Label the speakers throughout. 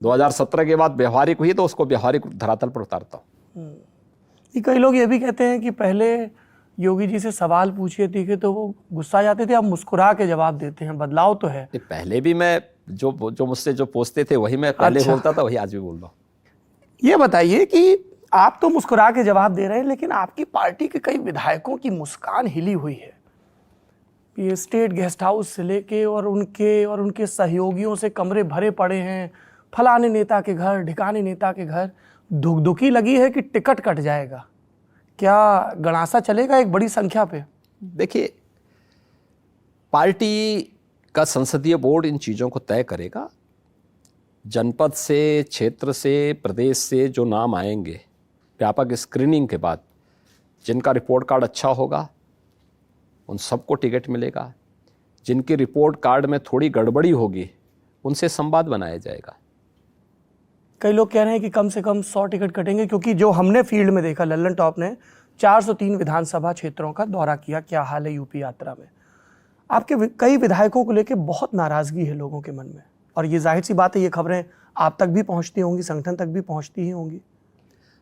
Speaker 1: 2017 के बाद व्यवहारिक हुई तो उसको व्यवहारिक धरातल पर उतारता हूँ।
Speaker 2: कई लोग ये भी कहते हैं कि पहले योगी जी से सवाल पूछे थे तो वो गुस्सा जाते थे, अब मुस्कुरा के जवाब देते हैं, बदलाव तो है।
Speaker 1: पहले भी मैं जो मुझसे जो पूछते थे वही मैं पहले बोलता था, वही आज भी बोल रहा हूँ।
Speaker 2: ये बताइए कि आप तो मुस्कुरा के जवाब दे रहे हैं, लेकिन आपकी पार्टी के कई विधायकों की मुस्कान हिली हुई है। ये स्टेट गेस्ट हाउस से लेके और उनके सहयोगियों से कमरे भरे पड़े हैं, फलाने नेता के घर, ढिकाने नेता के घर। धुकधुकी लगी है कि टिकट कट जाएगा, क्या गणासा चलेगा एक बड़ी संख्या पे?
Speaker 1: देखिए, पार्टी का संसदीय बोर्ड इन चीज़ों को तय करेगा। जनपद से, क्षेत्र से, प्रदेश से जो नाम आएंगे, व्यापक स्क्रीनिंग के बाद जिनका रिपोर्ट कार्ड अच्छा होगा उन सबको टिकट मिलेगा। जिनकी रिपोर्ट कार्ड में थोड़ी गड़बड़ी होगी उनसे संवाद बनाया जाएगा।
Speaker 2: कई लोग कह रहे हैं कि कम से कम 100 टिकट कटेंगे, क्योंकि जो हमने फील्ड में देखा, लल्लन टॉप ने 403 विधानसभा क्षेत्रों का दौरा किया। क्या हाल है यूपी यात्रा में? आपके कई विधायकों को लेकर बहुत नाराजगी है लोगों के मन में, और ये जाहिर सी बात है, ये खबरें आप तक भी पहुंचती होंगी, संगठन तक भी पहुंचती ही होंगी।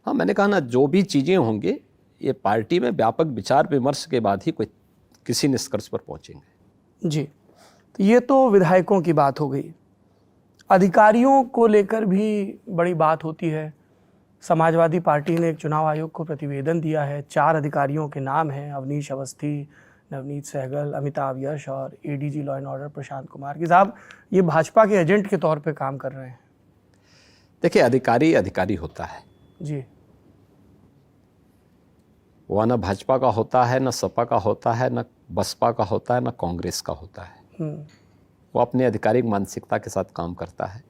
Speaker 1: हाँ, मैंने कहा ना, जो भी चीज़ें होंगे ये पार्टी में व्यापक विचार विमर्श के बाद ही कोई किसी निष्कर्ष पर पहुंचेंगे।
Speaker 2: जी, तो ये तो विधायकों की बात हो गई। अधिकारियों को लेकर भी बड़ी बात होती है। समाजवादी पार्टी ने एक चुनाव आयोग को प्रतिवेदन दिया है। 4 अधिकारियों के नाम हैं, अवनीश अवस्थी, नवनीत सहगल, अमिताभ यश और ADG law and order Prashant Kumar. कि साहब, ये भाजपा के एजेंट के तौर पे काम कर रहे हैं।
Speaker 1: देखिए, अधिकारी अधिकारी होता है
Speaker 2: जी,
Speaker 1: वह न भाजपा का होता है, न सपा का होता है, न बसपा का होता है, न कांग्रेस का होता है। वो अपने आधिकारिक मानसिकता के साथ काम करता है।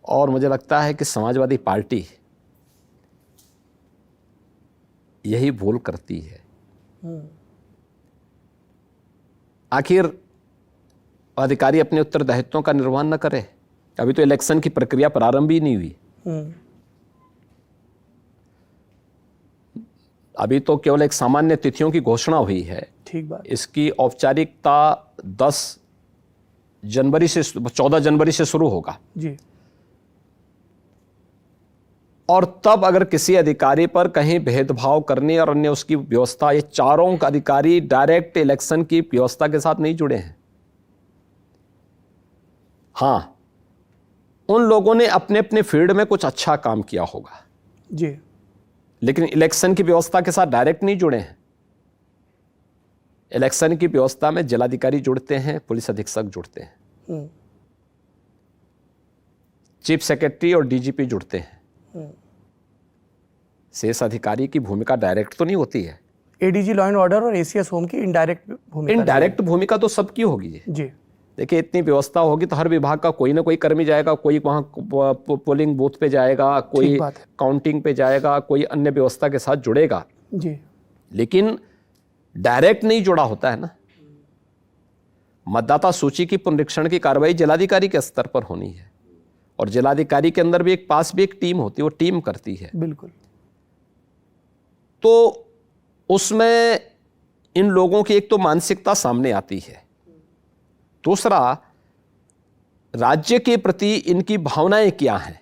Speaker 1: और मुझे लगता है कि समाजवादी पार्टी यही भूल करती है। आखिर अधिकारी अपने उत्तरदायित्वों का निर्वहन न करे। अभी तो इलेक्शन की प्रक्रिया प्रारंभ ही नहीं हुई। अभी तो केवल एक सामान्य तिथियों की घोषणा हुई है।
Speaker 2: ठीक बात।
Speaker 1: इसकी औपचारिकता 14 जनवरी से शुरू होगा
Speaker 2: जी।
Speaker 1: और तब अगर किसी अधिकारी पर कहीं भेदभाव करने और अन्य उसकी व्यवस्था, ये चारों अधिकारी डायरेक्ट इलेक्शन की व्यवस्था के साथ नहीं जुड़े हैं। हां, उन लोगों ने अपने अपने फील्ड में कुछ अच्छा काम किया होगा
Speaker 2: जी,
Speaker 1: लेकिन इलेक्शन की व्यवस्था के साथ डायरेक्ट नहीं जुड़े हैं। इलेक्शन की व्यवस्था में जिलाधिकारी जुड़ते हैं, पुलिस अधीक्षक जुड़ते हैं, चीफ सेक्रेटरी और डीजीपी जुड़ते हैं। शेष अधिकारी की भूमिका डायरेक्ट तो नहीं होती है।
Speaker 2: एडीजी लॉ एंड ऑर्डर और एसीएस होम की इनडायरेक्ट भूमिका।
Speaker 1: इनडायरेक्ट भूमिका तो सबकी होगी
Speaker 2: जी।
Speaker 1: देखिए, इतनी व्यवस्था होगी तो हर विभाग का कोई ना कोई कर्मी जाएगा, कोई वहां पोलिंग बूथ पे जाएगा, कोई काउंटिंग पे जाएगा, कोई अन्य व्यवस्था के साथ जुड़ेगा
Speaker 2: जी।
Speaker 1: लेकिन डायरेक्ट नहीं जुड़ा होता है ना। मतदाता सूची की पुनरीक्षण की कार्रवाई जिलाधिकारी के स्तर पर होनी है और जिलाधिकारी के अंदर भी पास भी एक टीम होती है, वो टीम करती है।
Speaker 2: बिल्कुल।
Speaker 1: तो उसमें इन लोगों की एक तो मानसिकता सामने आती है, दूसरा राज्य के प्रति इनकी भावनाएं क्या हैं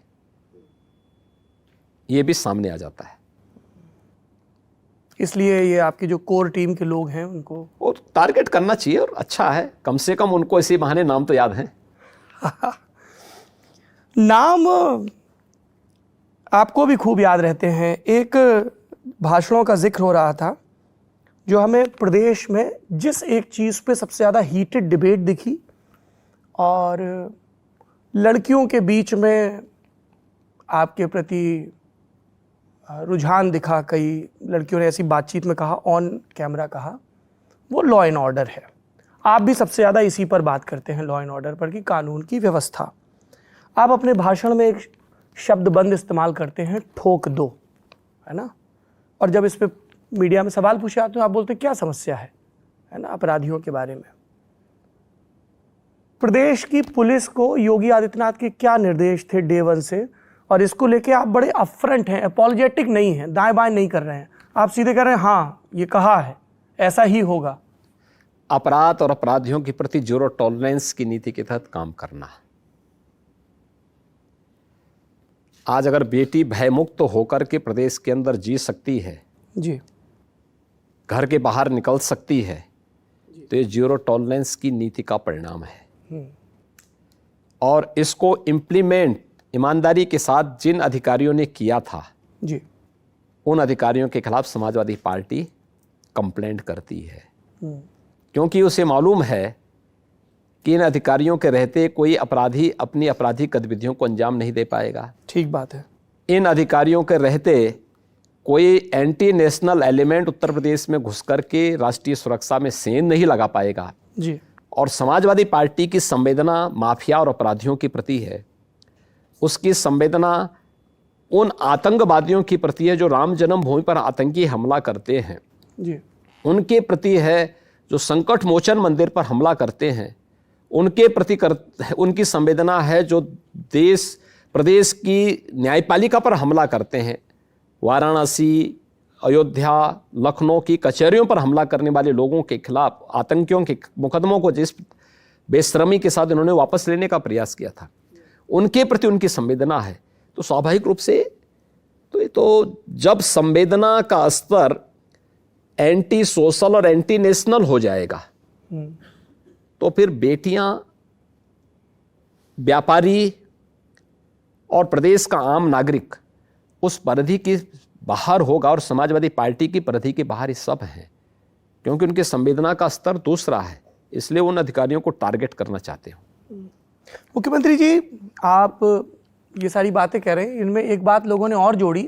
Speaker 1: यह भी सामने आ जाता है।
Speaker 2: इसलिए ये आपकी जो कोर टीम के लोग हैं उनको
Speaker 1: वो टारगेट करना चाहिए और अच्छा है, कम से कम उनको इसी बहाने नाम तो याद हैं।
Speaker 2: नाम आपको भी खूब याद रहते हैं। एक भाषणों का जिक्र हो रहा था जो हमें प्रदेश में जिस एक चीज़ पे सबसे ज़्यादा हीटेड डिबेट दिखी और लड़कियों के बीच में आपके प्रति रुझान दिखा, कई लड़कियों ने ऐसी बातचीत में कहा, ऑन कैमरा कहा, वो लॉ एंड ऑर्डर है। आप भी सबसे ज़्यादा इसी पर बात करते हैं, लॉ एंड ऑर्डर पर, कि कानून की व्यवस्था। आप अपने भाषण में एक शब्दबंद इस्तेमाल करते हैं, ठोक दो, है ना। और जब इस पर मीडिया में सवाल पूछे आते हैं, आप बोलते क्या समस्या है ना, अपराधियों के बारे में। प्रदेश की पुलिस को योगी आदित्यनाथ के क्या निर्देश थे डे 1 से, और इसको लेके आप बड़े अपफ्रंट हैं, अपॉलोजेटिक नहीं हैं, दाएं बाएं नहीं कर रहे हैं, आप सीधे कह रहे हैं हाँ ये कहा है, ऐसा ही होगा।
Speaker 1: अपराध और अपराधियों के प्रति जीरो टॉलरेंस की नीति के तहत काम करना, आज अगर बेटी भयमुक्त होकर के प्रदेश के अंदर जी सकती है,
Speaker 2: जी,
Speaker 1: घर के बाहर निकल सकती है, तो ये जीरो टॉलरेंस की नीति का परिणाम है। और इसको इम्प्लीमेंट ईमानदारी के साथ जिन अधिकारियों ने किया था,
Speaker 2: जी,
Speaker 1: उन अधिकारियों के खिलाफ समाजवादी पार्टी कंप्लेंट करती है, क्योंकि उसे मालूम है कि इन अधिकारियों के रहते कोई अपराधी अपनी आपराधिक गतिविधियों को अंजाम नहीं दे पाएगा।
Speaker 2: ठीक बात है।
Speaker 1: इन अधिकारियों के रहते कोई anti national element Uttar Pradesh में घुस करके राष्ट्रीय सुरक्षा में सेंध नहीं लगा पाएगा।
Speaker 2: जी,
Speaker 1: और समाजवादी पार्टी की संवेदना माफिया और अपराधियों के प्रति है, उसकी संवेदना उन आतंकवादियों की प्रति है जो राम जन्मभूमि पर आतंकी हमला करते हैं,
Speaker 2: जी,
Speaker 1: उनके प्रति है जो संकट मोचन मंदिर पर हमला करते हैं, उनके प्रति उनकी संवेदना है जो देश प्रदेश की न्यायपालिका पर हमला करते हैं। वाराणसी, अयोध्या, लखनऊ की कचहरियों पर हमला करने वाले लोगों के खिलाफ आतंकियों के मुकदमों को जिस बेशर्मी के साथ इन्होंने वापस लेने का प्रयास किया था, उनके प्रति उनकी संवेदना है। तो स्वाभाविक रूप से तो जब संवेदना का स्तर एंटी सोशल और एंटी नेशनल हो जाएगा, तो फिर बेटियां, व्यापारी और प्रदेश का आम नागरिक उस परिधि के बाहर होगा, और समाजवादी पार्टी की परिधि के बाहर ये सब हैं, क्योंकि उनके संवेदना का स्तर दूसरा है, इसलिए उन अधिकारियों को टारगेट करना चाहते हो।
Speaker 2: मुख्यमंत्री जी, आप ये सारी बातें कह रहे हैं, इनमें एक बात लोगों ने और जोड़ी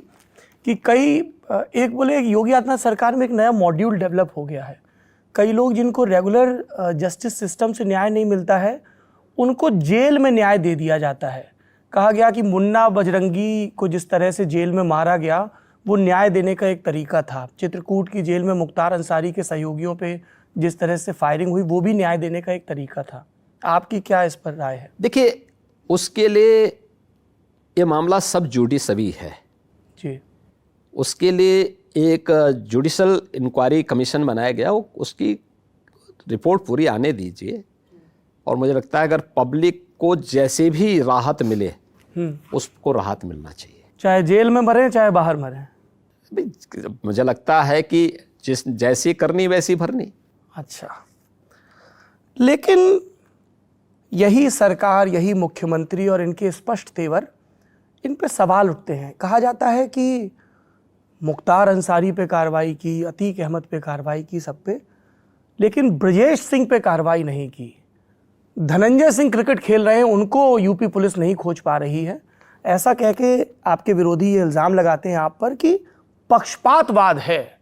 Speaker 2: कि एक बोले योगी आदित्यनाथ सरकार में एक नया मॉड्यूल डेवलप हो गया है। कई लोग जिनको रेगुलर जस्टिस सिस्टम से न्याय नहीं मिलता है, उनको जेल में न्याय दे दिया जाता है। कहा गया कि मुन्ना बजरंगी को जिस तरह से जेल में मारा गया, वो न्याय देने का एक तरीका था। चित्रकूट की जेल में मुख्तार अंसारी के सहयोगियों पे जिस तरह से फायरिंग हुई, वो भी न्याय देने का एक तरीका था। आपकी क्या इस पर राय है?
Speaker 1: देखिए, उसके लिए ये मामला सब जुडिशरी है
Speaker 2: जी,
Speaker 1: उसके लिए एक जुडिशल इंक्वायरी कमीशन बनाया गया, उसकी रिपोर्ट पूरी आने दीजिए। और मुझे लगता है अगर पब्लिक को जैसे भी राहत मिले, उसको राहत मिलना चाहिए, चाहे
Speaker 2: जेल में मरे चाहे बाहर मरे।
Speaker 1: मुझे लगता है कि जैसी करनी वैसी भरनी।
Speaker 2: अच्छा, लेकिन यही सरकार, यही मुख्यमंत्री और इनके स्पष्ट तेवर, इन पे सवाल उठते हैं। कहा जाता है कि मुख्तार अंसारी पे कार्रवाई की, अतीक अहमद पे कार्रवाई की, सब पे, लेकिन ब्रजेश सिंह पे कार्रवाई नहीं की। धनंजय सिंह क्रिकेट खेल रहे हैं, उनको यूपी पुलिस नहीं खोज पा रही है। ऐसा कह के आपके विरोधी ये इल्ज़ाम लगाते हैं आप पर कि पक्षपातवाद है,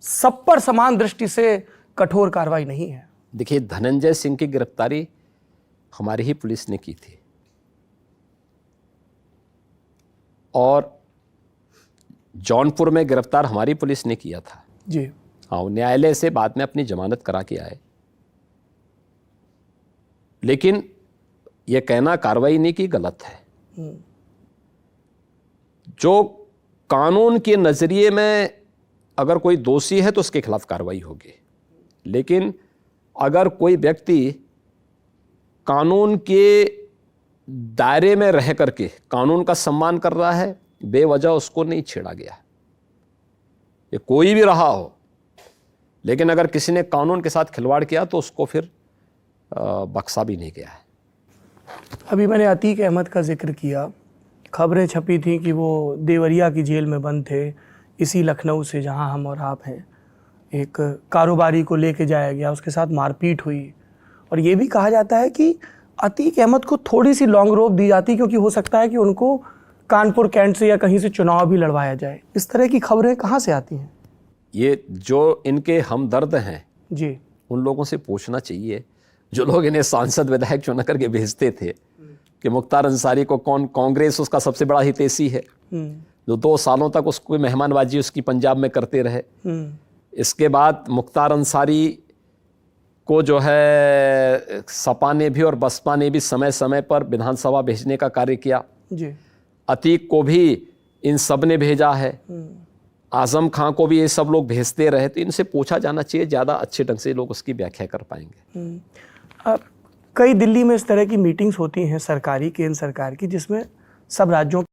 Speaker 2: सब पर समान दृष्टि से कठोर कार्रवाई नहीं है।
Speaker 1: देखिए, धनंजय सिंह की गिरफ्तारी हमारी ही पुलिस ने की थी, और जौनपुर में गिरफ्तार हमारी पुलिस ने किया था।
Speaker 2: जी,
Speaker 1: हाँ, वो न्यायालय से बाद में अपनी जमानत करा के आए, लेकिन यह कहना कार्रवाई नहीं की गलत है। जो कानून के नजरिए में अगर कोई दोषी है तो उसके खिलाफ कार्रवाई होगी, लेकिन अगर कोई व्यक्ति कानून के दायरे में रह करके कानून का सम्मान कर रहा है, बेवजह उसको नहीं छेड़ा गया। ये कोई भी रहा हो, लेकिन अगर किसी ने कानून के साथ खिलवाड़ किया तो उसको फिर बख्शा भी नहीं गया है।
Speaker 2: अभी मैंने अतीक अहमद का जिक्र किया, खबरें छपी थी कि वो देवरिया की जेल में बंद थे, इसी लखनऊ से जहां हम और आप हैं। एक कारोबारी को लेके जाया गया, उसके साथ मारपीट हुई, और ये भी कहा जाता है कि अतीक अहमद को थोड़ी सी लॉन्ग रोप दी जाती, क्योंकि हो सकता है कि उनको कानपुर कैंट से या कहीं से चुनाव भी लड़वाया जाए। इस तरह की खबरें कहाँ से आती हैं?
Speaker 1: ये जो इनके हमदर्द हैं
Speaker 2: जी,
Speaker 1: उन लोगों से पूछना चाहिए, जो लोग इन्हें सांसद विधायक चुना करके भेजते थे कि मुख्तार अंसारी को कौन, कांग्रेस उसका सबसे बड़ा हितैषी है, जो 2 सालों तक उसको मेहमानबाजी उसकी पंजाब में करते रहे। इसके बाद मुख्तार अंसारी को जो है सपा ने भी और बसपा ने भी समय समय पर विधानसभा भेजने का कार्य किया।
Speaker 2: जी,
Speaker 1: अतीक को भी इन सब ने भेजा है, आजम खां को भी ये सब लोग भेजते रहे। तो इनसे पूछा जाना चाहिए, ज़्यादा अच्छे ढंग से लोग उसकी व्याख्या कर पाएंगे।
Speaker 2: कई दिल्ली में इस तरह की मीटिंग्स होती हैं सरकारी, केंद्र सरकार की, जिसमें सब राज्यों